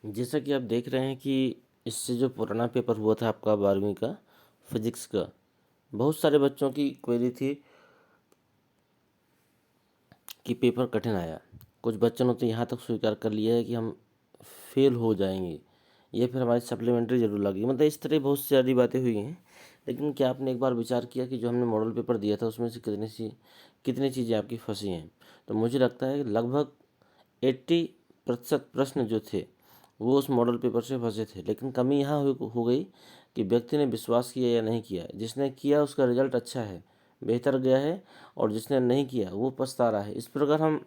जैसा कि आप देख रहे हैं कि इससे जो पुराना पेपर हुआ था आपका 12वीं का फिजिक्स का, बहुत सारे बच्चों की क्वेरी थी कि पेपर कठिन आया। कुछ बच्चों ने तो यहाँ तक स्वीकार कर लिया है कि हम फेल हो जाएंगे या फिर हमारी सप्लीमेंट्री जरूर लगी। मतलब इस तरह बहुत सारी बातें हुई हैं। लेकिन क्या आपने एक बार विचार किया कि जो हमने मॉडल पेपर दिया था उसमें से कितनी चीज़ें आपकी फंसी हैं? तो मुझे लगता है कि लगभग 80% प्रश्न जो थे वो उस मॉडल पेपर से फंसे थे। लेकिन कमी यहाँ हो गई कि व्यक्ति ने विश्वास किया या नहीं किया। जिसने किया उसका रिजल्ट अच्छा है, बेहतर गया है, और जिसने नहीं किया वो पछता रहा है। इस प्रकार हम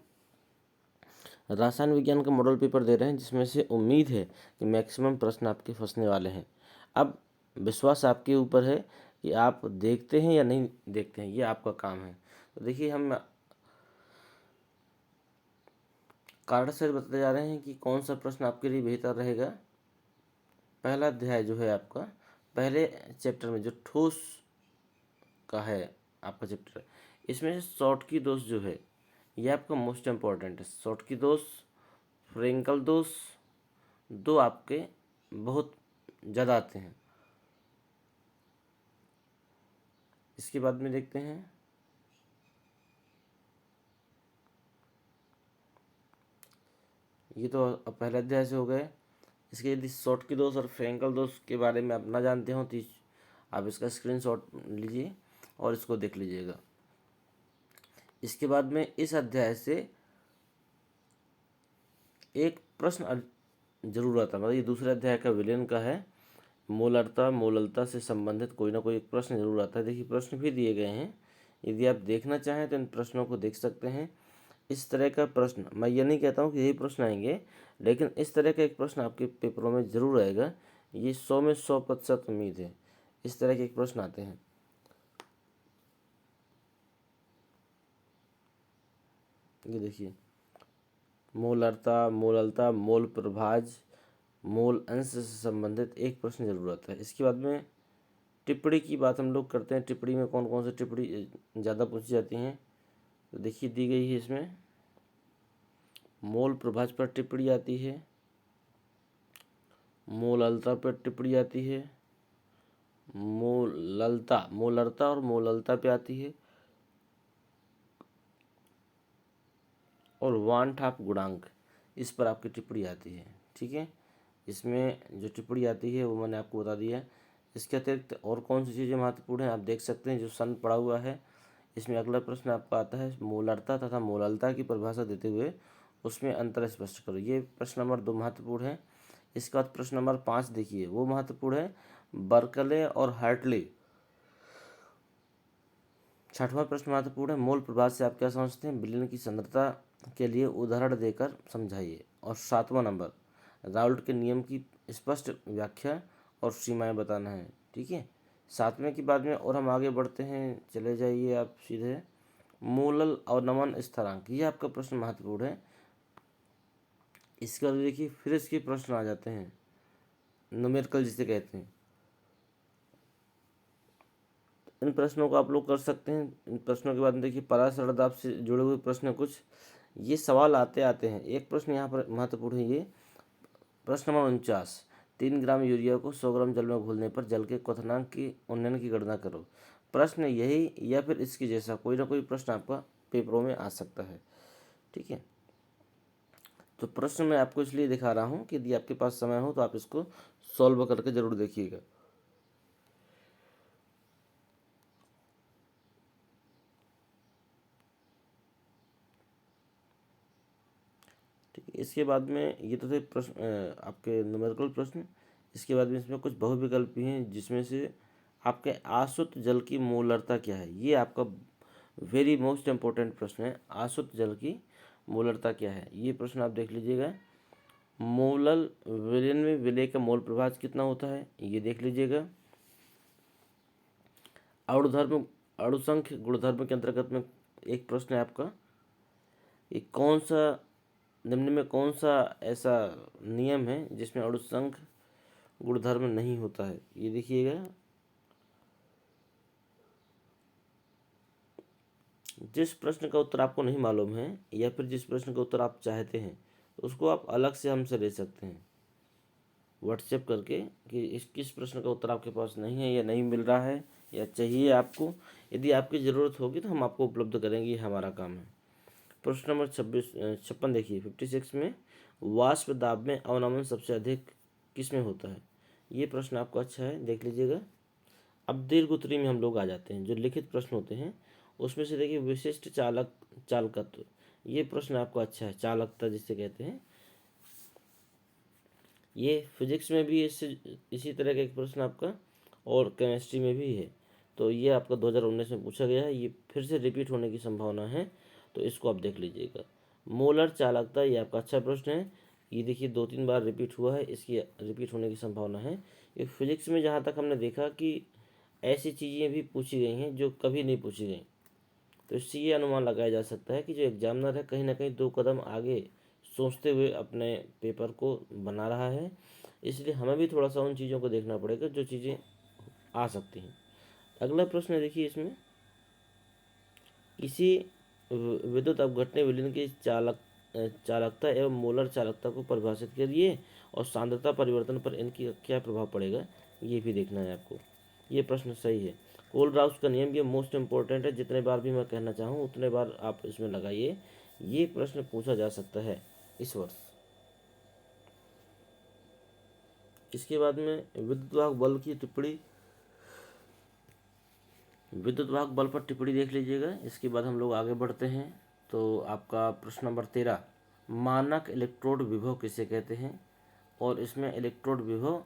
रसायन विज्ञान का मॉडल पेपर दे रहे हैं जिसमें से उम्मीद है कि मैक्सिमम प्रश्न आपके फंसने वाले हैं। अब विश्वास आपके ऊपर है कि आप देखते हैं या नहीं देखते हैं, ये आपका काम है। तो देखिए, हम कारण से बताते जा रहे हैं कि कौन सा प्रश्न आपके लिए बेहतर रहेगा। पहला अध्याय जो है आपका पहले चैप्टर में जो ठोस का है आपका चैप्टर, इसमें से शॉर्ट की दोष जो है ये आपका मोस्ट इम्पॉर्टेंट है। शॉर्ट की दोष, फ्रेंकल दोष, दो आपके बहुत ज़्यादा आते हैं। इसके बाद में देखते हैं ये तो अब पहले अध्याय से हो गए। इसके यदि शॉर्ट की दोष और फ्रेंकल दोष के बारे में आप ना जानते हो तो आप इसका स्क्रीनशॉट लीजिए और इसको देख लीजिएगा। इसके बाद में इस अध्याय से एक प्रश्न जरूर आता है। मतलब ये दूसरे अध्याय का विलेन का है। मोललता से संबंधित कोई ना कोई एक प्रश्न जरूर आता है। देखिए, प्रश्न भी दिए गए हैं, यदि आप देखना चाहें तो इन प्रश्नों को देख सकते हैं। इस तरह का प्रश्न, मैं ये नहीं कहता हूँ कि यही प्रश्न आएंगे, लेकिन इस तरह का एक प्रश्न आपके पेपरों में जरूर आएगा। ये 100 में 100% उम्मीद है, इस तरह के एक प्रश्न आते हैं। ये देखिए, मोललता, मोल प्रभाज, मोल अंश से संबंधित एक प्रश्न जरूर आता है। इसके बाद में टिप्पणी की बात हम लोग करते हैं। टिप्पणी में कौन कौन सी टिप्पणी ज़्यादा पूछी जाती हैं, तो देखिए दी गई है इसमें। मोल प्रभाज पर टिप्पणी आती है, मोललता पर टिप्पणी आती है, मोलरता और मोललता पे आती है, और वानठाप गुणांक, इस पर आपकी टिप्पणी आती है। ठीक है, इसमें जो टिप्पणी आती है वो मैंने आपको बता दिया। इसके अतिरिक्त और कौन सी चीज़ें महत्वपूर्ण हैं आप देख सकते हैं। जो सन पड़ा हुआ है, इसमें अगला प्रश्न आपका आता है मोलरता तथा मोललता की परिभाषा देते हुए उसमें अंतर स्पष्ट करो। ये प्रश्न नंबर 2 महत्वपूर्ण है। इसके बाद प्रश्न नंबर 5 देखिए, वो महत्वपूर्ण है, बर्कले और हार्टले। छठवां प्रश्न महत्वपूर्ण है, मोल प्रभाव से आप क्या समझते हैं, विलयन की सांद्रता के लिए उदाहरण देकर समझाइए। और 7वां नंबर, राउल्ट के नियम की स्पष्ट व्याख्या और सीमाएं बताना है। ठीक है, 7वें के बाद में और हम आगे बढ़ते हैं, चले जाइए आप सीधे। मोलल अवनमन स्थिरांक, ये आपका प्रश्न महत्वपूर्ण है। इसके बाद देखिए फिर इसके प्रश्न आ जाते हैं न्यूमेरिकल जिसे कहते हैं। इन प्रश्नों को आप लोग कर सकते हैं। इन प्रश्नों के बाद में देखिए पराशर दाब से जुड़े हुए प्रश्न कुछ, ये सवाल आते आते हैं। एक प्रश्न यहाँ पर महत्वपूर्ण है, ये प्रश्न नंबर 49, 3 ग्राम यूरिया को 100 ग्राम जल में घोलने पर जल के क्वथनांक की उन्नयन की गणना करो। प्रश्न यही या फिर इसके जैसा कोई ना कोई प्रश्न आपका पेपरों में आ सकता है। ठीक है, तो प्रश्न मैं आपको इसलिए दिखा रहा हूँ कि यदि आपके पास समय हो तो आप इसको सॉल्व करके जरूर देखिएगा। ठीक है, इसके बाद में ये तो थे प्रश्न आपके न्यूमेरिकल प्रश्न। इसके बाद में इसमें कुछ बहुविकल्पी हैं जिसमें से आपके आसुत जल की मोलरता क्या है, ये आपका वेरी मोस्ट इम्पोर्टेंट प्रश्न है। आसुत जल की मोलरता क्या है, ये प्रश्न आप देख लीजिएगा। मोलल विलयन में विलय का मोल प्रभाव कितना होता है, ये देख लीजिएगा। अणुधर्म अणुसंख्य गुणधर्म के अंतर्गत में एक प्रश्न है आपका, ये कौन सा निम्न में कौन सा ऐसा नियम है जिसमें अणुसंख्य गुणधर्म नहीं होता है, ये देखिएगा। जिस प्रश्न का उत्तर आपको नहीं मालूम है या फिर जिस प्रश्न का उत्तर आप चाहते हैं उसको आप अलग से हमसे ले सकते हैं। व्हाट्सएप करके कि इस किस प्रश्न का उत्तर आपके पास नहीं है या नहीं मिल रहा है या चाहिए आपको। यदि आपकी ज़रूरत होगी तो हम आपको उपलब्ध करेंगे, ये हमारा काम है। प्रश्न नंबर 56 देखिए 56 में, वाष्प दाब में अवनमन सबसे अधिक किस में होता है? ये प्रश्न आपको अच्छा है, देख लीजिएगा। अब दीर्घ उत्तरी में हम लोग आ जाते हैं, जो लिखित प्रश्न होते हैं उसमें से देखिए विशिष्ट चालकत्व, ये प्रश्न आपको अच्छा है, चालकता जिसे कहते हैं। ये फिजिक्स में भी इसी तरह का एक प्रश्न आपका और केमिस्ट्री में भी है। तो ये आपका 2019 में पूछा गया है, ये फिर से रिपीट होने की संभावना है, तो इसको आप देख लीजिएगा। मोलर चालकता, ये आपका अच्छा प्रश्न है, ये देखिए 2-3 बार रिपीट हुआ है, इसकी रिपीट होने की संभावना है। ये फिजिक्स में जहाँ तक हमने देखा कि ऐसी चीज़ें भी पूछी गई हैं जो कभी नहीं पूछी गई, तो इससे ये अनुमान लगाया जा सकता है कि जो एग्जामिनर है कहीं ना कहीं 2 कदम आगे सोचते हुए अपने पेपर को बना रहा है। इसलिए हमें भी थोड़ा सा उन चीज़ों को देखना पड़ेगा जो चीज़ें आ सकती हैं। अगला प्रश्न है देखिए इसमें, किसी विद्युत अपघटन विलयन की चालकता एवं मोलर चालकता को परिभाषित करिए और सांद्रता परिवर्तन पर इनकी क्या प्रभाव पड़ेगा, ये भी देखना है आपको। ये प्रश्न सही है। कोलराउस का नियम, ये मोस्ट इम्पोर्टेंट है, जितने बार भी मैं कहना चाहूँ उतने बार आप इसमें लगाइए, ये प्रश्न पूछा जा सकता है इस वर्ष। इसके बाद में विद्युत वाहक बल की टिप्पणी, विद्युत वाहक बल पर टिप्पणी देख लीजिएगा। इसके बाद हम लोग आगे बढ़ते हैं। तो आपका प्रश्न नंबर 13, मानक इलेक्ट्रोड विभव किसे कहते हैं? और इसमें इलेक्ट्रोड विभव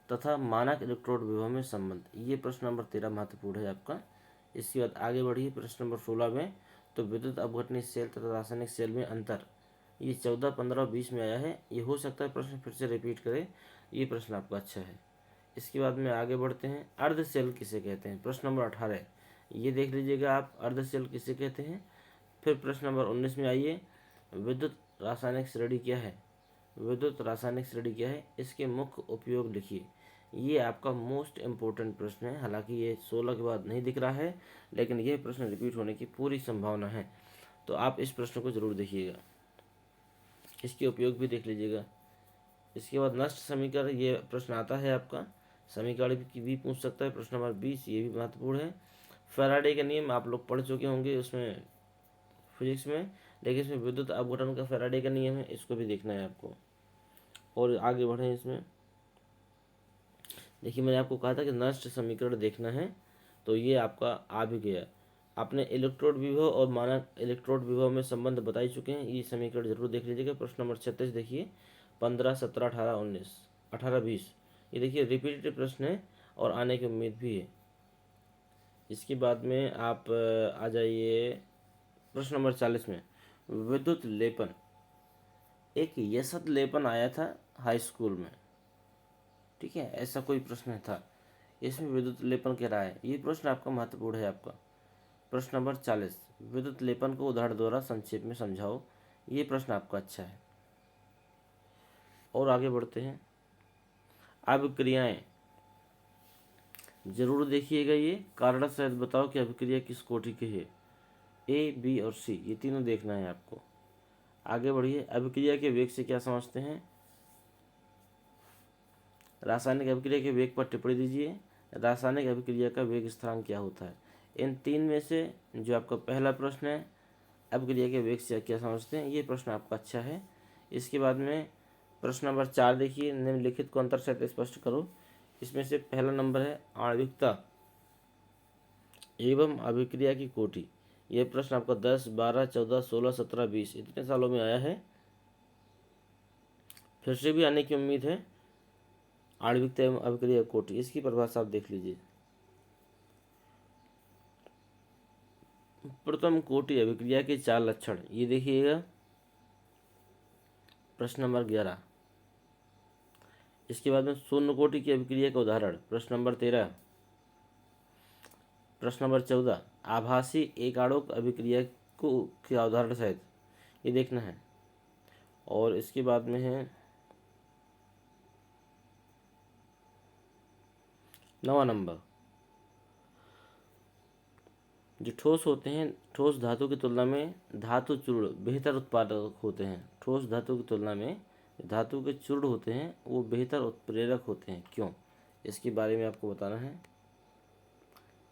तथा मानक इलेक्ट्रोड विभव में संबंध, ये प्रश्न नंबर 13 महत्वपूर्ण है आपका। इसके बाद आगे बढ़िए प्रश्न नंबर 16 में, तो विद्युत अपघटनी सेल तथा रासायनिक सेल में अंतर, ये 14, 15 और 20 में आया है। ये हो सकता है प्रश्न फिर से रिपीट करे, ये प्रश्न आपका अच्छा है। इसके बाद में आगे बढ़ते हैं, अर्ध सेल किसे कहते हैं? प्रश्न नंबर 18, ये देख लीजिएगा आप, अर्ध सेल किसे कहते हैं। फिर प्रश्न नंबर 19 में आइए, विद्युत रासायनिक श्रेणी क्या है? विद्युत रासायनिक श्रेणी क्या है, इसके मुख्य उपयोग लिखिए। ये आपका मोस्ट इम्पोर्टेंट प्रश्न है, हालांकि ये 16 के बाद नहीं दिख रहा है, लेकिन यह प्रश्न रिपीट होने की पूरी संभावना है, तो आप इस प्रश्न को जरूर देखिएगा, इसके उपयोग भी देख लीजिएगा। इसके बाद नष्ट समीकरण, ये प्रश्न आता है आपका, समीकरण भी पूछ सकता है। प्रश्न नंबर 20, ये भी महत्वपूर्ण है। फैराडे का नियम आप लोग पढ़ चुके होंगे उसमें फिजिक्स में, लेकिन इसमें विद्युत अपघटन का फैराडे का नियम है, इसको भी देखना है आपको। और आगे बढ़ें इसमें, देखिए मैंने आपको कहा था कि नष्ट समीकरण देखना है, तो ये आपका आ भी गया। आपने इलेक्ट्रोड विभव और मानक इलेक्ट्रोड विभव में संबंध बता ही चुके हैं, ये समीकरण जरूर देख लीजिएगा। प्रश्न नंबर 36 देखिए, 15, 17, 18, 19, 18, 20, ये देखिए रिपीटेड प्रश्न है और आने की उम्मीद भी है। इसके बाद में आप आ जाइए प्रश्न नंबर 40 में, विद्युत लेपन, एक यशत लेपन आया था हाई स्कूल में, ठीक है, ऐसा कोई प्रश्न था, इसमें विद्युत लेपन कह रहा है, ये प्रश्न आपका महत्वपूर्ण है आपका। प्रश्न नंबर 40, विद्युत लेपन को उदाहरण द्वारा संक्षेप में समझाओ, ये प्रश्न आपका अच्छा है। और आगे बढ़ते हैं, अभिक्रियाएं जरूर देखिएगा, ये कारण सहित बताओ कि अभिक्रिया किस कोटि की है, ए, बी और सी, ये तीनों देखना है आपको। आगे बढ़िए, अभिक्रिया के वेग से क्या समझते हैं? रासायनिक अभिक्रिया के वेग पर टिप्पणी दीजिए। रासायनिक अभिक्रिया का वेग स्थिरांक क्या होता है? इन तीन में से जो आपका पहला प्रश्न है, अभिक्रिया के वेग से क्या समझते हैं, ये प्रश्न आपका अच्छा है। इसके बाद में प्रश्न नंबर 4 देखिए, निम्नलिखित को अंतर सहित स्पष्ट करो। इसमें से पहला नंबर है आणविकता एवं अभिक्रिया की कोटि। यह प्रश्न आपका 10, 12, 14, 16, 17, 20 इतने सालों में आया है, फिर से भी आने की उम्मीद है। आणविकता एवं अभिक्रिया कोटि, इसकी परिभाषा आप देख लीजिए। प्रथम कोटि अभिक्रिया के 4 लक्षण, ये देखिएगा प्रश्न नंबर 11। इसके बाद में शून्य कोटि की अभिक्रिया का उदाहरण, प्रश्न नंबर 13। प्रश्न नंबर 14, आभासी एकाणुक अभिक्रिया को के उदाहरण सहित, ये देखना है। और इसके बाद में है 9वां नंबर, जो ठोस होते हैं, ठोस धातु की तुलना में धातु चूर्ण बेहतर उत्पादक होते हैं। ठोस धातु की तुलना में धातु के चूर्ण होते हैं वो बेहतर उत्प्रेरक होते हैं, क्यों? इसके बारे में आपको बताना है।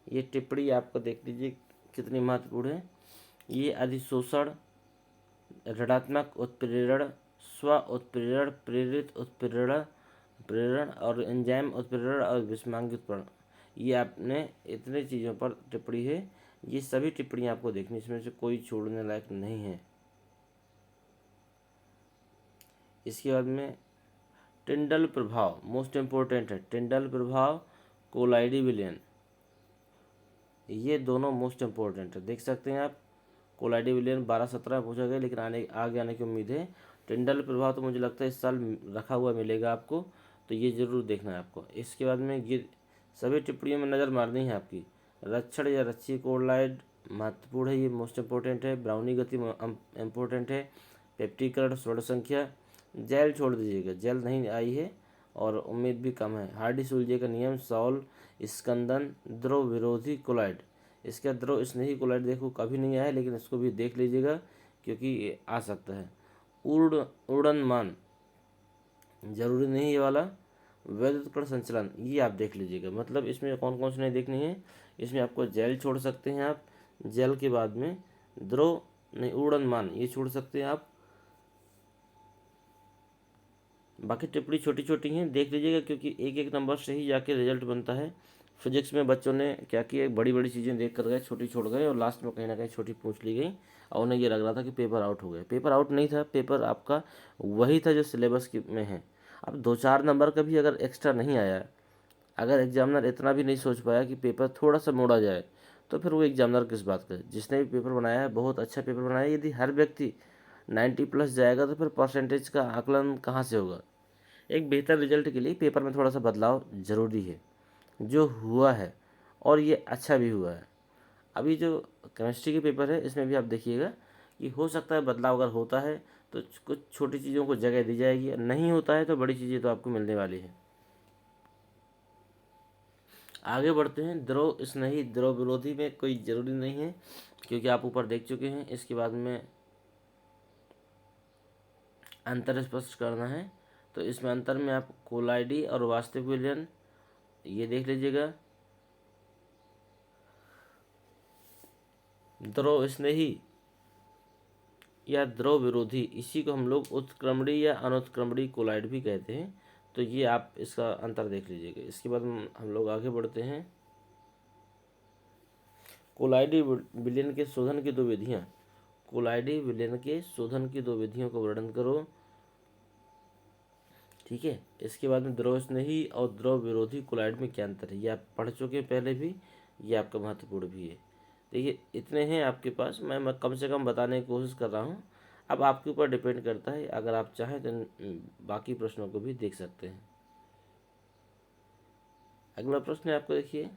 ये टिप्पणी आपको देख लीजिए कितनी महत्वपूर्ण है। ये अधिशोषण, ऋणात्मक उत्प्रेरण, स्व उत्प्रेरण, प्रेरित उत्प्रेरण, प्रेरण और एंजाइम उत्प्रेरण और विषमांगी उत्प्रेरण, ये आपने इतने चीज़ों पर टिप्पणी है। ये सभी टिप्पणियाँ आपको देखनी, इसमें से कोई छोड़ने लायक नहीं है। इसके बाद में टिंडल प्रभाव मोस्ट इम्पोर्टेंट है। टिंडल प्रभाव, कोलाइडी विलयन, ये दोनों मोस्ट इम्पोर्टेंट है। देख सकते हैं आप, कोलाइडी विलयन 12-17 पूछा गया, लेकिन आगे आने की उम्मीद है। टिंडल प्रभाव तो मुझे लगता है इस साल रखा हुआ मिलेगा आपको, तो ये जरूर देखना है आपको। इसके बाद में ये सभी टिप्पणियों में नज़र मारनी है आपकी। रक्षण या रच्छी कोलाइड महत्वपूर्ण है, ये मोस्ट इम्पोर्टेंट है। ब्राउनी गति इम्पोर्टेंट है। पेप्टीकरण, स्वर्ण संख्या, जेल छोड़ दीजिएगा, जेल नहीं आई है और उम्मीद भी कम है। हार्डी सुलझे का नियम, सॉल, स्कंदन, द्रव विरोधी कोलाइड, इसका द्रव स्नेही कोलाइड देखो कभी नहीं आया है, लेकिन इसको भी देख लीजिएगा क्योंकि ये आ सकता है। उड़नमान जरूरी नहीं ये वाला। वैद्युतकरण संचलन, ये आप देख लीजिएगा, मतलब इसमें कौन कौन सी नहीं देखनी है। इसमें आपको जेल छोड़ सकते हैं आप, जेल के बाद में द्रव नहीं, उड़नमान ये छोड़ सकते हैं आप। बाकी टिप्पणी छोटी छोटी हैं, देख लीजिएगा क्योंकि एक एक नंबर से ही जाके रिजल्ट बनता है। फिजिक्स में बच्चों ने क्या किया, बड़ी बड़ी चीज़ें देख कर गए, छोटी छोड़ गए और लास्ट में कहीं ना कहीं छोटी पूछ ली गई और उन्हें ये लग रहा था कि पेपर आउट हो गया। पेपर आउट नहीं था, पेपर आपका वही था जो सिलेबस में है। अब 2-4 नंबर का भी अगर एक्स्ट्रा नहीं आया, अगर एग्जामिनर इतना भी नहीं सोच पाया कि पेपर थोड़ा सा मोड़ा जाए, तो फिर वो एग्जामिनर किस बात का है। जिसने भी पेपर बनाया है बहुत अच्छा पेपर बनाया है। यदि हर व्यक्ति 90+ जाएगा तो फिर परसेंटेज का आकलन कहाँ से होगा। एक बेहतर रिजल्ट के लिए पेपर में थोड़ा सा बदलाव ज़रूरी है, जो हुआ है और ये अच्छा भी हुआ है। अभी जो केमिस्ट्री के पेपर है इसमें भी आप देखिएगा कि हो सकता है बदलाव अगर होता है तो कुछ छोटी चीज़ों को जगह दी जाएगी, नहीं होता है तो बड़ी चीज़ें तो आपको मिलने वाली है। आगे बढ़ते हैं। द्रव स्नेही, द्रव विरोधी में कोई ज़रूरी नहीं है क्योंकि आप ऊपर देख चुके हैं। इसके बाद में अंतर स्पष्ट करना है, तो इसमें अंतर में आप कोलाइडी और वास्तविक विलयन ये देख लीजिएगा। द्रव स्नेही या द्रव विरोधी, इसी को हम लोग उत्क्रमणी या अनुत्क्रमणी कोलाइड भी कहते हैं, तो ये आप इसका अंतर देख लीजिएगा। इसके बाद हम लोग आगे बढ़ते हैं। कोलाइडी विलयन के शोधन की 2 विधियाँ। कोलाइडी विलयन के शोधन की 2 विधियों को वर्णन करो, ठीक है। इसके बाद में द्रव स्नेही और द्रव विरोधी कोलाइड में क्या अंतर है, ये आप पढ़ चुके हैं पहले भी, ये आपका महत्वपूर्ण भी है। देखिए इतने हैं आपके पास, मैं कम से कम बताने की कोशिश कर रहा हूँ। अब आपके ऊपर डिपेंड करता है, अगर आप चाहें तो बाकी प्रश्नों को भी देख सकते हैं। अगला प्रश्न है आपको, देखिए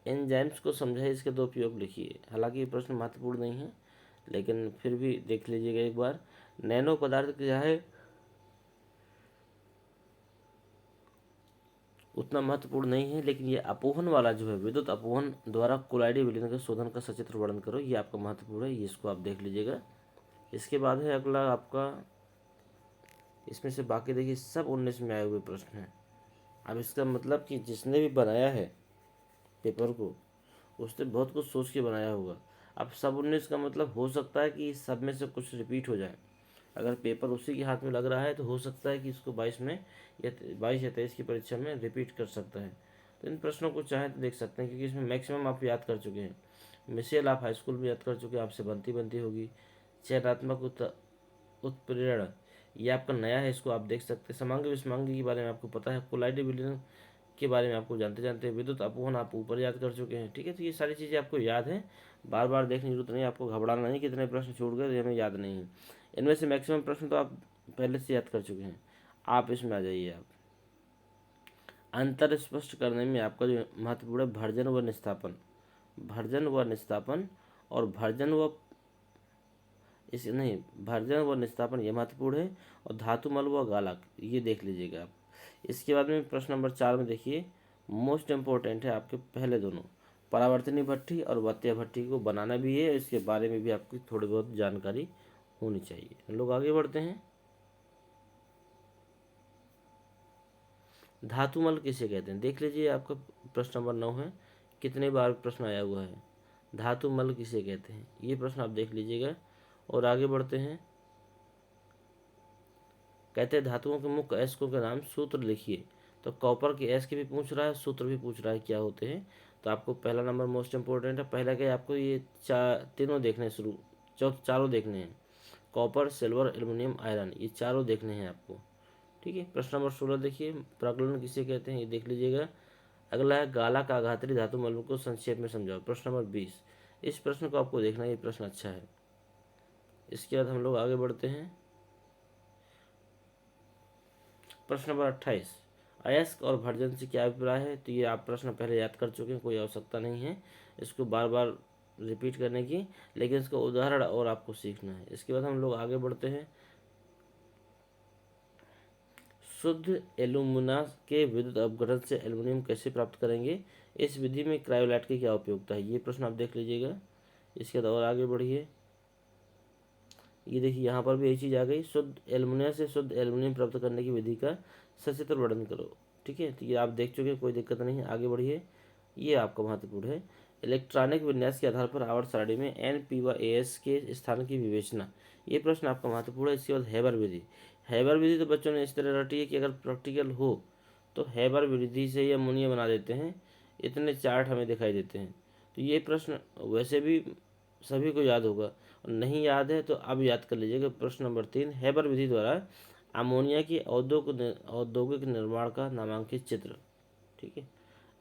एंजाइम्स को समझाइए, इसके 2 उपयोग लिखिए। हालांकि ये प्रश्न महत्वपूर्ण नहीं है, लेकिन फिर भी देख लीजिएगा एक बार। नैनो पदार्थ क्या है, उतना महत्वपूर्ण नहीं है, लेकिन ये अपोहन वाला जो है, विद्युत अपोहन द्वारा कोलाइडी विलयन के शोधन का सचित्र वर्णन करो, ये आपका महत्वपूर्ण है, ये इसको आप देख लीजिएगा। इसके बाद है अगला आपका, इसमें से बाकी देखिए सब 19 में आए हुए प्रश्न हैं। अब इसका मतलब कि जिसने भी बनाया है पेपर को, उसने बहुत कुछ सोच के बनाया होगा। अब सब 19 का मतलब हो सकता है कि सब में से कुछ रिपीट हो जाए। अगर पेपर उसी के हाथ में लग रहा है तो हो सकता है कि इसको 22 में या 22 या 23 की परीक्षा में रिपीट कर सकता है। तो इन प्रश्नों को चाहे तो देख सकते हैं, क्योंकि इसमें मैक्सिमम आप याद कर चुके हैं। मिसेल आप हाई स्कूल में याद कर चुके हैं, आपसे बनती होगी। चयनात्मक उत्प्रेरण, ये आपका नया है, इसको आप देख सकते हैं। समांगी विषमांगी के बारे में आपको पता है। कोलाइडी विलयन के बारे में आपको जानते जानते हैं। विद्युत अपवहन आप ऊपर याद कर चुके हैं, ठीक है। तो ये सारी चीज़ें आपको याद है, बार बार देखने की जरूरत नहीं, आपको घबराना नहीं कितने प्रश्न छूट गए तो हमें याद नहीं है। इनमें से मैक्सिमम प्रश्न तो आप पहले से याद कर चुके हैं। आप इसमें आ जाइए। आप अंतर स्पष्ट करने में आपका जो महत्वपूर्ण है, भर्जन व निस्तापन। भर्जन व निस्तापन और भर्जन व इस नहीं, भर्जन व निस्तापन ये महत्वपूर्ण है, और धातुमल व गालक ये देख लीजिएगा आप। इसके बाद में प्रश्न नंबर 4 में देखिए, मोस्ट इम्पोर्टेंट है आपके पहले दोनों, परावर्तनी भट्ठी और वत्तीय भट्ठी को बनाना भी है, इसके बारे में भी आपकी थोड़ी बहुत जानकारी होनी चाहिए। हम लोग आगे बढ़ते हैं। धातुमल किसे कहते हैं, देख लीजिए आपका प्रश्न नंबर 9 है, कितने बार प्रश्न आया हुआ है। धातुमल किसे कहते हैं, ये प्रश्न आप देख लीजिएगा। और आगे बढ़ते हैं। कहते हैं धातुओं के मुख्य अयस्कों के नाम सूत्र लिखिए। तो कॉपर के अयस्क भी पूछ रहा है, सूत्र भी पूछ रहा है क्या होते हैं। तो आपको पहला नंबर मोस्ट इंपॉर्टेंट है। पहला क्या है, आपको ये तीनों देखने शुरू चारों देखने हैं। कॉपर, सिल्वर, एल्युमिनियम, आयरन, ये चारों देखने हैं आपको। ठीक है। प्रश्न नंबर 16 देखिए, प्राक्कलन किसे कहते हैं, ये देख लीजिएगा। अगला है गाला का आघात्री धातु मल को संक्षेप में समझाओ। प्रश्न नंबर 20, इस प्रश्न को आपको देखना है, ये प्रश्न अच्छा है। इसके बाद हम लोग आगे बढ़ते हैं। प्रश्न नंबर 28, अयस्क और भर्जन से क्या अभिप्राय है। तो ये आप प्रश्न पहले याद कर चुके हैं, कोई आवश्यकता नहीं है इसको बार बार रिपीट करने की, लेकिन इसका उदाहरण और आपको सीखना है। इसके बाद हम लोग आगे बढ़ते हैं। शुद्ध एल्यूमिना के विद्युत अपघटन से एल्युमिनियम कैसे प्राप्त करेंगे, इस विधि में क्रायोलाइट की क्या उपयोगिता है, ये प्रश्न आप देख लीजिएगा। इसके बाद और आगे बढ़िए। ये देखिए यहाँ पर भी यही चीज़ आ गई, शुद्ध एल्युमिनियम से शुद्ध एल्युमिनियम प्राप्त करने की विधि का सचित्र वर्णन करो। ठीक है, तो ये आप देख चुके हैं, कोई दिक्कत नहीं है। आगे बढ़िए, ये आपका महत्वपूर्ण है। इलेक्ट्रॉनिक विन्यास के आधार पर आवर्त सारणी में एन पी व ए एस के स्थान की विवेचना, ये प्रश्न आपका महत्वपूर्ण है। इसके बाद हैबर विधि। हैबर विधि तो बच्चों ने इस तरह रटी है कि अगर प्रैक्टिकल हो तो हैबर विधि से ये अमोनिया बना देते हैं, इतने चार्ट हमें दिखाई देते हैं। तो ये प्रश्न वैसे भी सभी को याद होगा, और नहीं याद है तो अब याद कर लीजिएगा। प्रश्न नंबर 3, हैबर विधि द्वारा अमोनिया की औद्योगिक निर्माण का नामांकित चित्र। ठीक है।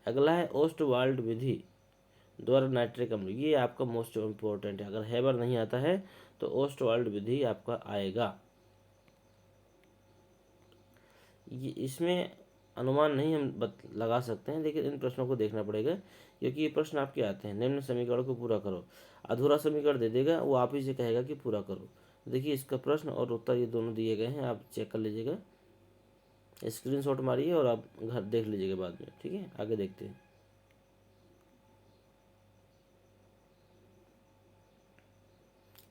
अगला है ओस्टवाल्ड विधि द्वारा नाइट्रिक अम्ल, ये आपका मोस्ट इम्पोर्टेंट है। अगर हैबर नहीं आता है तो ओस्टवाल्ड विधि आपका आएगा। ये इसमें अनुमान नहीं हम लगा सकते हैं, लेकिन इन प्रश्नों को देखना पड़ेगा, क्योंकि ये प्रश्न आपके आते हैं। निम्न समीकरण को पूरा करो। अधूरा समीकरण दे देगा, वो आप ही से कहेगा कि पूरा करो। देखिए इसका प्रश्न और उत्तर ये दोनों दिए गए हैं, आप चेक कर लीजिएगा, स्क्रीनशॉट मारिए और आप घर देख लीजिएगा बाद में। ठीक है, आगे देखते हैं।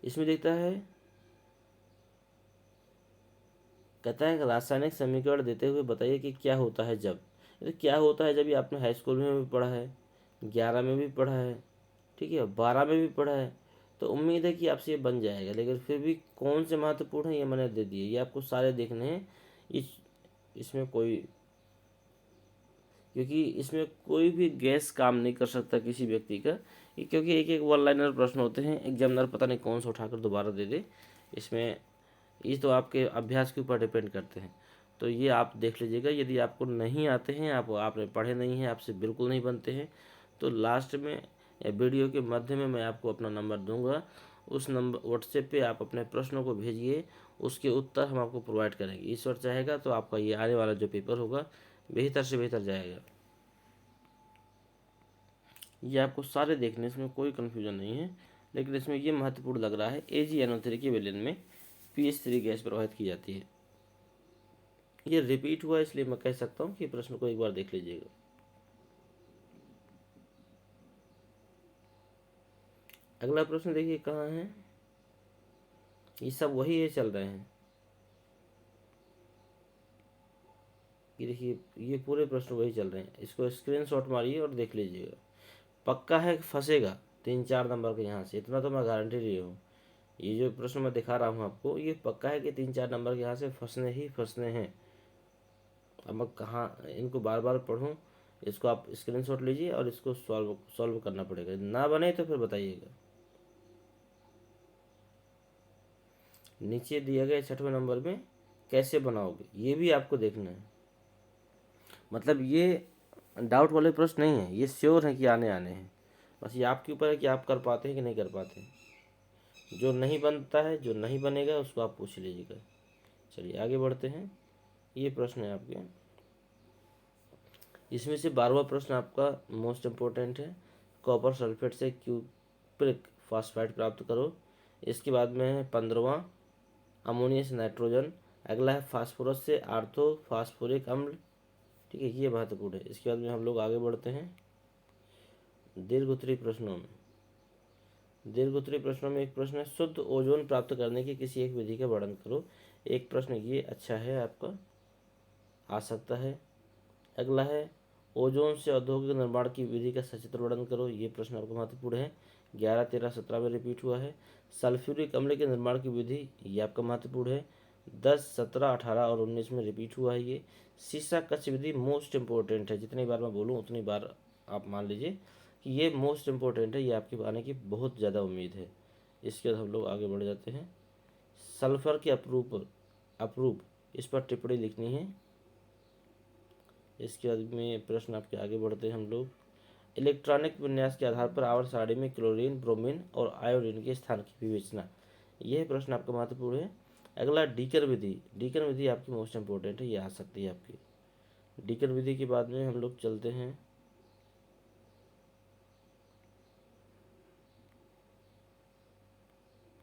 इसमें देखता है, कहता है कि रासायनिक समीकरण देते हुए बताइए कि क्या होता है जब। तो क्या होता है जब ये आपने हाई स्कूल में भी पढ़ा है, 11 में भी पढ़ा है, ठीक है, 12 में भी पढ़ा है। तो उम्मीद है कि आपसे ये बन जाएगा, लेकिन फिर भी कौन से महत्वपूर्ण है ये मैंने दे दिए, ये आपको सारे देखने हैं। इसमें कोई, क्योंकि इसमें कोई भी गैस काम नहीं कर सकता किसी व्यक्ति का, क्योंकि एक एक वन लाइनर प्रश्न होते हैं, एग्जामिनर पता नहीं कौन सा उठाकर दोबारा दे दे। इसमें ये तो आपके अभ्यास के ऊपर डिपेंड करते हैं। तो ये आप देख लीजिएगा, यदि आपको नहीं आते हैं, आपने पढ़े नहीं हैं, आपसे बिल्कुल नहीं बनते हैं, तो लास्ट में या वीडियो के मध्य में मैं आपको अपना नंबर दूंगा। उस नंबर व्हाट्सएप पे आप अपने प्रश्नों को भेजिए, उसके उत्तर हम आपको प्रोवाइड करेंगे। ईश्वर चाहेगा तो आपका ये आने वाला जो पेपर होगा बेहतर से बेहतर जाएगा। ये आपको सारे देखने, इसमें कोई कन्फ्यूजन नहीं है, लेकिन इसमें ये महत्वपूर्ण लग रहा है, AgNO3 के विलयन में PH3 गैस प्रवाहित की जाती है। ये रिपीट हुआ, इसलिए मैं कह सकता हूँ कि प्रश्न को एक बार देख लीजिएगा। अगला प्रश्न देखिए कहाँ है, ये सब वही है चल रहे हैं। ये देखिए, ये पूरे प्रश्न वही चल रहे हैं, इसको स्क्रीनशॉट मारिए और देख लीजिएगा। पक्का है फंसेगा 3-4 नंबर के यहाँ से, इतना तो मैं गारंटी ली हूँ। ये जो प्रश्न मैं दिखा रहा हूँ आपको, ये पक्का है कि 3-4 नंबर के यहाँ से फंसने ही फंसने हैं। अब मैं कहाँ इनको बार बार पढ़ूँ, इसको आप स्क्रीनशॉट लीजिए और इसको सॉल्व करना पड़ेगा। ना बने तो फिर बताइएगा। नीचे दिया गया 6वें नंबर में कैसे बनाओगे, ये भी आपको देखना है। मतलब ये डाउट वाले प्रश्न नहीं है, ये श्योर है कि आने आने हैं। बस ये आपके ऊपर है कि आप कर पाते हैं कि नहीं कर पाते हैं। जो नहीं बनता है, जो नहीं बनेगा, उसको आप पूछ लीजिएगा। चलिए आगे बढ़ते हैं। ये प्रश्न है आपके, इसमें से 12वां प्रश्न आपका मोस्ट इम्पोर्टेंट है। कॉपर सल्फेट से क्यूप्रिक फॉस्फाइड प्राप्त करो। इसके बाद में है 15वां, अमोनिया से नाइट्रोजन। अगला है फास्फोरस से आर्थो फास्फोरिक अम्ल। ठीक है, ये महत्वपूर्ण है। इसके बाद में हम लोग आगे बढ़ते हैं दीर्घ उत्तरी प्रश्नों में। दीर्घोत्तरी प्रश्नों में एक प्रश्न है, शुद्ध ओजोन प्राप्त करने की किसी एक विधि का वर्णन करो। एक प्रश्न ये अच्छा है, आपका आ सकता है। अगला है, ओजोन से औद्योगिक निर्माण की विधि का सचित्र वर्णन करो। ये प्रश्न आपको महत्वपूर्ण है, 11, 13, 17 में रिपीट हुआ है। सल्फ्यूरिक अम्ल के निर्माण की विधि, ये आपका महत्वपूर्ण है, 10, 17, 18 और 19 में रिपीट हुआ है। ये सीसा कच्छ विधि मोस्ट इम्पोर्टेंट है, जितनी बार मैं बोलूँ उतनी बार आप मान लीजिए कि ये मोस्ट इम्पोर्टेंट है, ये आपके आने की बहुत ज़्यादा उम्मीद है। इसके बाद हम लोग आगे बढ़ जाते हैं। सल्फर के अप्रूप इस पर टिप्पणी लिखनी है। इसके बाद में प्रश्न आपके आगे बढ़ते हैं हम लोग। इलेक्ट्रॉनिक विन्यास के आधार पर आवर्त सारणी में क्लोरीन, ब्रोमीन और आयोडीन के स्थान की विवेचना, यह प्रश्न आपका महत्वपूर्ण है। अगला डीकन विधि आपकी मोस्ट इंपॉर्टेंट है, ये आ सकती है आपकी। डीकन विधि के बाद में हम लोग चलते हैं